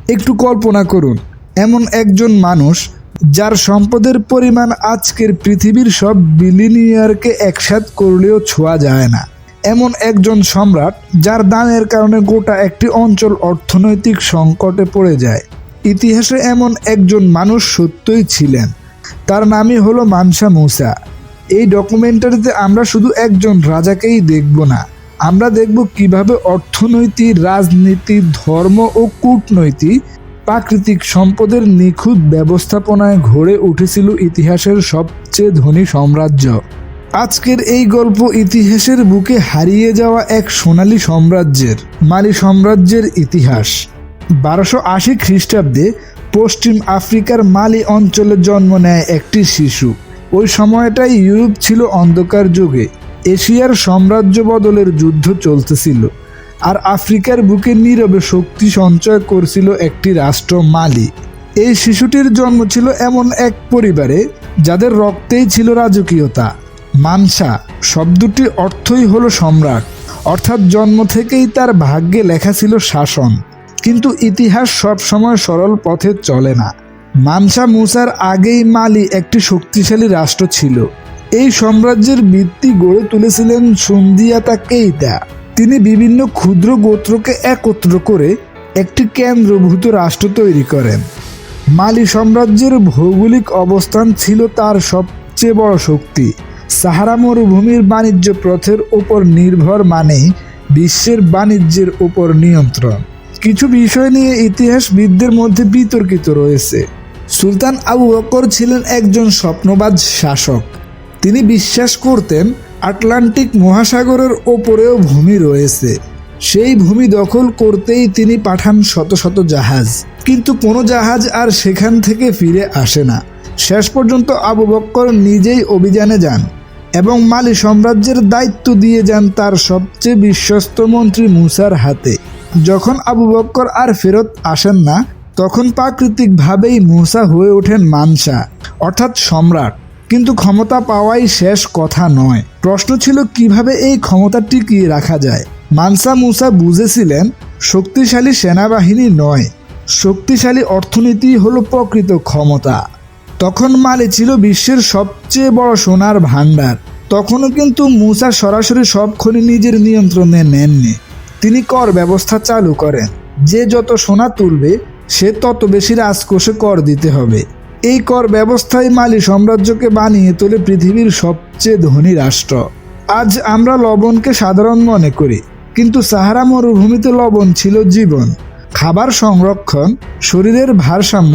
একটু কল্পনা করুন, এমন একজন মানুষ যার সম্পদের পরিমাণ আজকের পৃথিবীর সব বিলিনিয়ারকে একসাথ করলেও ছোঁয়া যায় না। এমন একজন সম্রাট যার দানের কারণে গোটা একটি অঞ্চল অর্থনৈতিক সংকটে পড়ে যায়। ইতিহাসে এমন একজন মানুষ সত্যই ছিলেন, তার নামই হলো মানসা মুসা। এই ডকুমেন্টারিতে আমরা শুধু একজন রাজাকেই দেখব না, আমরা দেখব কিভাবে অর্থনৈতিক, রাজনীতি, ধর্ম ও কূটনৈতিক প্রাকৃতিক সম্পদের নিখুঁত ব্যবস্থাপনায় গড়ে উঠেছিল ইতিহাসের সবচেয়ে ধনী সাম্রাজ্য। আজকের এই গল্প ইতিহাসের বুকে হারিয়ে যাওয়া এক সোনালী সাম্রাজ্যের, মালি সাম্রাজ্যের ইতিহাস। 1280 খ্রিস্টাব্দে পশ্চিম আফ্রিকার মালি অঞ্চলে জন্ম নেয় একটি শিশু। ওই সময়টাই ইউরোপ ছিল অন্ধকার যুগে, এশিয়ার সাম্রাজ্য বদলের যুদ্ধ চলতেছিল, আর আফ্রিকার বুকে নীরবে শক্তি সঞ্চয় করছিল একটি রাষ্ট্র মালি। এই শিশুটির জন্ম ছিল এমন এক পরিবারে যাদের রক্তেই ছিল রাজকীয়তা। মানসা শব্দটির অর্থই হলো সম্রাট, অর্থাৎ জন্ম থেকেই তার ভাগ্যে লেখা ছিল শাসন। কিন্তু ইতিহাস সবসময় সরল পথে চলে না। মানসা মুসার আগেই মালি একটি শক্তিশালী রাষ্ট্র ছিল। এই সাম্রাজ্যের ভিত্তি গড়ে তুলেছিলেন সুন্দিয়াতা কেইতা। তিনি বিভিন্ন ক্ষুদ্র গোত্রকে একত্র করে একটি কেন্দ্রভূত রাষ্ট্র তৈরি করেন। মালি সাম্রাজ্যের ভৌগোলিক অবস্থান ছিল তার সবচেয়ে বড় শক্তি। সাহারা মরুভূমির বাণিজ্য পথের উপর নির্ভর মানেই বিশ্বের বাণিজ্যের উপর নিয়ন্ত্রণ। কিছু বিষয় নিয়ে ইতিহাসবিদদের মধ্যে বিতর্কিত রয়েছে। সুলতান আবু বকর ছিলেন একজন স্বপ্নবাজ শাসক। তিনি বিশ্বাস করতেন আটলান্টিক মহাসাগরের ওপরেও ভূমি রয়েছে। সেই ভূমি দখল করতেই তিনি পাঠান শত শত জাহাজ, কিন্তু কোনো জাহাজ আর সেখান থেকে ফিরে আসে না। শেষ পর্যন্ত আবু বকর নিজেই অভিযানে যান এবং মালি সাম্রাজ্যের দায়িত্ব দিয়ে যান তার সবচেয়ে বিশ্বস্ত মন্ত্রী মুসার হাতে। যখন আবু বকর আর ফেরত আসেন না, তখন প্রাকৃতিকভাবেই মুসা হয়ে ওঠেন মানসা, অর্থাৎ সম্রাট। কিন্তু ক্ষমতা পাওয়াই শেষ কথা নয়, প্রশ্ন ছিল কিভাবে এই ক্ষমতা টিকিয়ে রাখা যায়। মানসা মুসা বুঝেছিলেন শক্তিশালী সেনাবাহিনী নয়, শক্তিশালী অর্থনীতি হলো প্রকৃত ক্ষমতা। তখন মালি ছিল বিশ্বের সবচেয়ে বড় সোনার ভাণ্ডার। তখনও কিন্তু মুসা সরাসরি সব খনি নিজের নিয়ন্ত্রণে নেননি। তিনি কর ব্যবস্থা চালু করেন, যে যত সোনা তুলবে সে তত বেশি রাজকোষে কর দিতে হবে। এই কর ব্যবস্থায় মালি সাম্রাজ্যকে বানিয়ে তোলে পৃথিবীর সবচেয়ে ধনী রাষ্ট্র। আজ আমরা লবণকে সাধারণ মনে করি, কিন্তু সাহারা মরুভূমিতে লবণ ছিল জীবন। খাবার সংরক্ষণ, শরীরের ভারসাম্য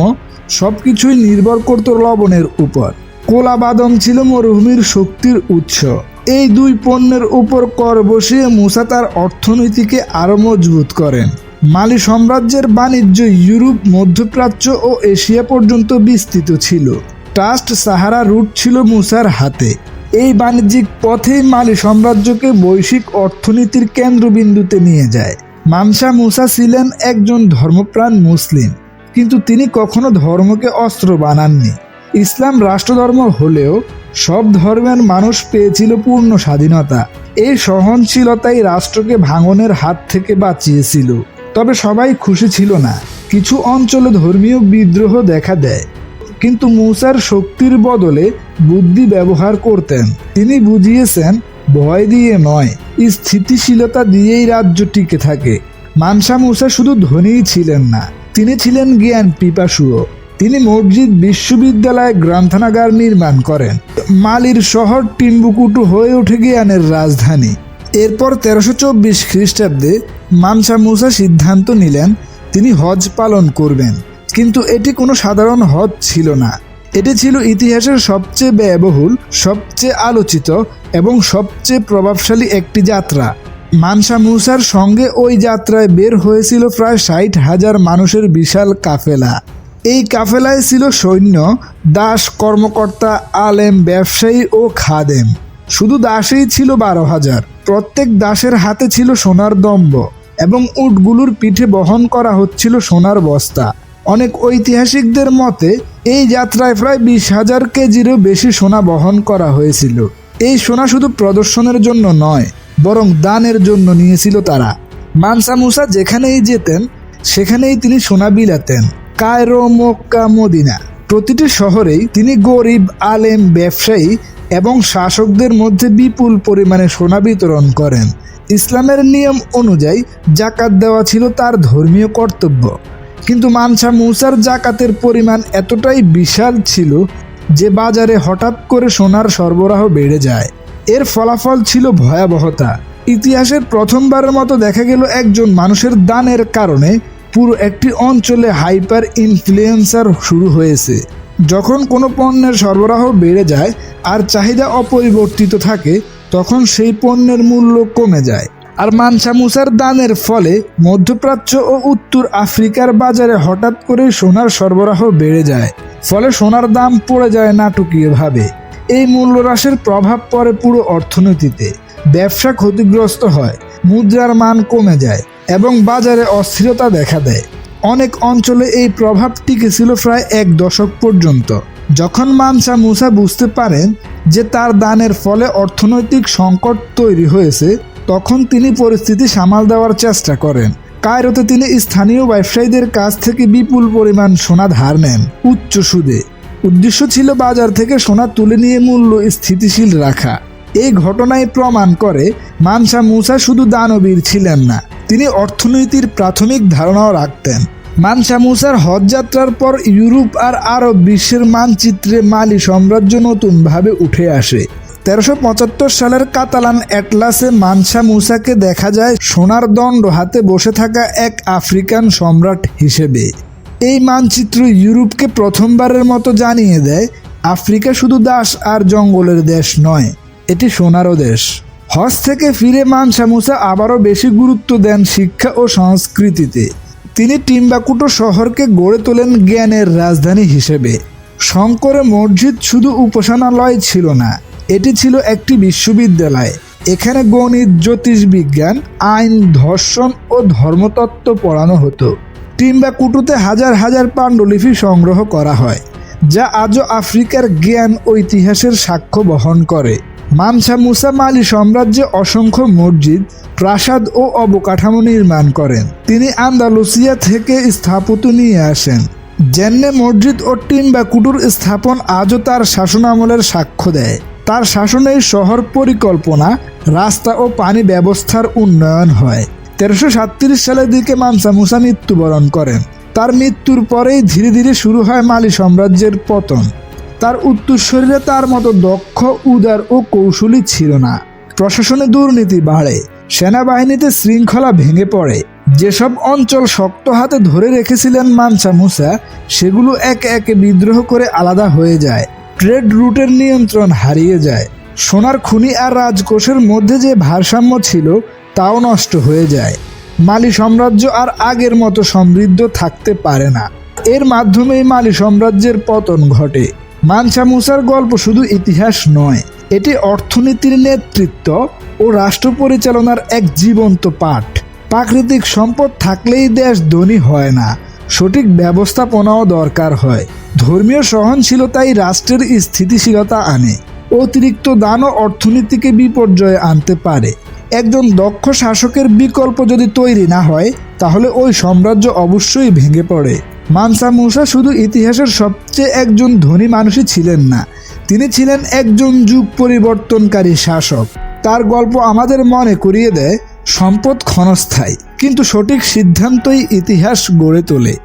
সবকিছুই নির্ভর করত লবণের উপর। কোলা বাদাম ছিল মরুভূমির শক্তির উৎস। এই দুই পণ্যের উপর কর বসিয়ে মুসা তার অর্থনীতিকে আরও মজবুত করেন। মালি সাম্রাজ্যের বাণিজ্য ইউরোপ, মধ্যপ্রাচ্য ও এশিয়া পর্যন্ত বিস্তৃত ছিল। ট্রাস্ট সাহারা রুট ছিল মুসার হাতে। এই বাণিজ্যিক পথেই মালি সাম্রাজ্যকে বৈশ্বিক অর্থনীতির কেন্দ্রবিন্দুতে নিয়ে যায়। মানসা মুসা ছিলেন একজন ধর্মপ্রাণ মুসলিম, কিন্তু তিনি কখনো ধর্মকে অস্ত্র বানাননি। ইসলাম রাষ্ট্রধর্ম হলেও সব ধর্মের মানুষ পেয়েছিল পূর্ণ স্বাধীনতা। এই সহনশীলতাই রাষ্ট্রকে ভাঙনের হাত থেকে বাঁচিয়েছিল। তবে সবাই খুশি ছিল না। কিছু অঞ্চলে ধর্মীয় বিদ্রোহ দেখা দেয়, কিন্তু মুসার শক্তির বদলে বুদ্ধি ব্যবহার করতেন। তিনি বুঝিয়েছেন ভয় দিয়ে নয়, স্থিতিশীলতা দিয়েই রাজ্য টিকে থাকে। মানসা মুসা শুধু ধনীই ছিলেন না, তিনি ছিলেন জ্ঞান পিপাসুও। তিনি মসজিদ, বিশ্ববিদ্যালয়, গ্রন্থাগার নির্মাণ করেন। মালির শহর টিম্বুকুটু হয়ে ওঠে জ্ঞানের রাজধানী। এরপর 1324 খ্রিস্টাব্দে মানসা মুসা সিদ্ধান্ত নিলেন তিনি হজ পালন করবেন। কিন্তু এটি কোনো সাধারণ হজ ছিল না, এটি ছিল ইতিহাসের সবচেয়ে ব্যয়বহুল, সবচেয়ে আলোচিত এবং সবচেয়ে প্রভাবশালী একটি যাত্রা। মানসা মুসার সঙ্গে ওই যাত্রায় বের হয়েছিল প্রায় 60,000 মানুষের বিশাল কাফেলা। এই কাফেলায় ছিল সৈন্য, দাস, কর্মকর্তা, আলেম, ব্যবসায়ী ও খাদেম। শুধু দাসেই ছিল 12,000। প্রত্যেক দাসের হাতে ছিল সোনার দম্ব এবং উটগুলোর পিঠে বহন করা হচ্ছিল সোনার বস্তা। অনেক ঐতিহাসিকদের মতে এই যাত্রায় প্রায় 20,000 কেজিরও বেশি সোনা বহন করা হয়েছিল। এই সোনা শুধু প্রদর্শনের জন্য নয়, বরং দানের জন্য নিয়েছিল তারা। মানসা মুসা যেখানেই যেতেন সেখানেই তিনি সোনা বিলাতেন। কায়রো, মক্কা, মদিনা প্রতিটি শহরেই তিনি গরিব, আলেম, ব্যবসায়ী এবং শাসকদের মধ্যে বিপুল পরিমাণে সোনা বিতরণ করেন। ইসলামের নিয়ম অনুযায়ী জাকাত দেওয়া ছিল তার ধর্মীয় কর্তব্য, কিন্তু মানসা মুসার জাকাতের পরিমাণ এতটাই বিশাল ছিল যে বাজারে হঠাৎ করে সোনার সরবরাহ বেড়ে যায়। এর ফলাফল ছিল ভয়াবহতা। ইতিহাসের প্রথমবারের মতো দেখা গেল একজন মানুষের দানের কারণে পুরো একটি অঞ্চলে হাইপার ইনফ্লুয়েন্সার শুরু হয়েছে। যখন কোনো পণ্যের সরবরাহ বেড়ে যায় আর চাহিদা অপরিবর্তিত থাকে, তখন সেই পণ্যের মূল্য কমে যায়। আর মানসা মুসার দানের ফলে মধ্যপ্রাচ্য ও উত্তর আফ্রিকার বাজারে হঠাৎ করে সোনার সরবরাহ বেড়ে যায়। ফলে সোনার দাম পড়ে যায় নাটকীয়ভাবে। এই মূল্য হ্রাসের প্রভাব পড়ে পুরো অর্থনীতিতে। ব্যবসা ক্ষতিগ্রস্ত হয়, মুদ্রার মান কমে যায় এবং বাজারে অস্থিরতা দেখা দেয়। অনেক অঞ্চলে এই প্রভাব টিকেছিল প্রায় 1 দশক পর্যন্ত। যখন মানসা মুসা বুঝতে পারেন যে তার দানের ফলে অর্থনৈতিক সংকট তৈরি হয়েছে, তখন তিনি পরিস্থিতি সামাল দেওয়ার চেষ্টা করেন। কায়রোতে তিনি স্থানীয় ব্যবসায়ীদের কাছ থেকে বিপুল পরিমাণ সোনা ধার নেন উচ্চ সুদে। উদ্দেশ্য ছিল বাজার থেকে সোনা তুলে নিয়ে মূল্য স্থিতিশীল রাখা। এই ঘটনায় প্রমাণ করে মানসা মুসা শুধু দানবীর ছিলেন না, তিনি অর্থনীতির প্রাথমিক ধারণাও রাখতেন। মানসা মুসার হজ যাত্রার পর ইউরোপ আর আরব বিশ্বের মানচিত্রে মালি সাম্রাজ্য নতুনভাবে উঠে আসে। 1375 সালের কাতালান অ্যাটলাসে মানসা মুসাকে দেখা যায় সোনার দণ্ড হাতে বসে থাকা এক আফ্রিকান সম্রাট হিসেবে। এই মানচিত্র ইউরোপকে প্রথমবারের মতো জানিয়ে দেয় আফ্রিকা শুধু দাস আর জঙ্গলের দেশ নয়, এটি সোনারও দেশ। হজ থেকে ফিরে মানসা মুসা আবারও বেশি গুরুত্ব দেন শিক্ষা ও সংস্কৃতিতে। তিনি টিম্বাকুটো শহরকে গড়ে তোলেন জ্ঞানের রাজধানী হিসেবে। শঙ্করে মসজিদ শুধু উপাসনালয় ছিল না, এটি ছিল একটি বিশ্ববিদ্যালয়। এখানে গণিত, জ্যোতিষবিজ্ঞান, আইন, দর্শন ও ধর্মতত্ত্ব পড়ানো হতো। টিম্বাকুটুতে হাজার হাজার পাণ্ডুলিপি সংগ্রহ করা হয়, যা আজও আফ্রিকার জ্ঞান ও ইতিহাসের সাক্ষ্য বহন করে। মানসা মুসা মালি সাম্রাজ্যে অসংখ্য মসজিদ, প্রাসাদ ও অবকাঠামো নির্মাণ করেন। তিনি আন্দালুসিয়া থেকে স্থাপত্য নিয়ে আসেন। জেন্নে মসজিদ ও টিম্বাকুটুর স্থাপন আজও তার শাসনামলের সাক্ষ্য দেয়। তার শাসনেই শহর পরিকল্পনা, রাস্তা ও পানি ব্যবস্থার উন্নয়ন হয়। 1337 সালের দিকে মানসা মুসা মৃত্যুবরণ করেন। তার মৃত্যুর পরেই ধীরে ধীরে শুরু হয় মালি সাম্রাজ্যের পতন। তার উত্তরসূরিরা তার মতো দক্ষ, উদার ও কৌশলী ছিল না। প্রশাসনে দুর্নীতি বাড়ে, সেনাবাহিনীতে শৃঙ্খলা ভেঙে পড়ে। যেসব অঞ্চল শক্ত হাতে ধরে রেখেছিলেন মানসা মুসা, সেগুলো একে একে বিদ্রোহ করে আলাদা হয়ে যায়। ট্রেড রুটের নিয়ন্ত্রণ হারিয়ে যায়। সোনার খনি আর রাজকোষের মধ্যে যে ভারসাম্য ছিল তাও নষ্ট হয়ে যায়। মালি সাম্রাজ্য আর আগের মতো সমৃদ্ধ থাকতে পারে না। এর মাধ্যমেই মালি সাম্রাজ্যের পতন ঘটে। মানসা মুসার গল্প শুধু ইতিহাস নয়, এটি অর্থনীতির নেতৃত্ব ও রাষ্ট্র পরিচালনার এক জীবন্ত পাঠ। প্রাকৃতিক সম্পদ থাকলেই দেশ ধনী হয় না, সঠিক ব্যবস্থাপনাও দরকার হয়। ধর্মীয় সহনশীলতাই রাষ্ট্রের স্থিতিশীলতা আনে। অতিরিক্ত দানও অর্থনীতিকে বিপর্যয়ে আনতে পারে। একজন দক্ষ শাসকের বিকল্প যদি তৈরি না হয়, তাহলে ওই সাম্রাজ্য অবশ্যই ভেঙে পড়ে। মানসা মুসা শুধু ইতিহাসের সবচেয়ে একজন ধনী মানুষই ছিলেন না, তিনি ছিলেন একজন যুগ পরিবর্তনকারী শাসক। তার গল্প আমাদের মনে করিয়ে দেয় সম্পদ ক্ষণস্থায়ী, কিন্তু সঠিক সিদ্ধান্তই ইতিহাস গড়ে তোলে।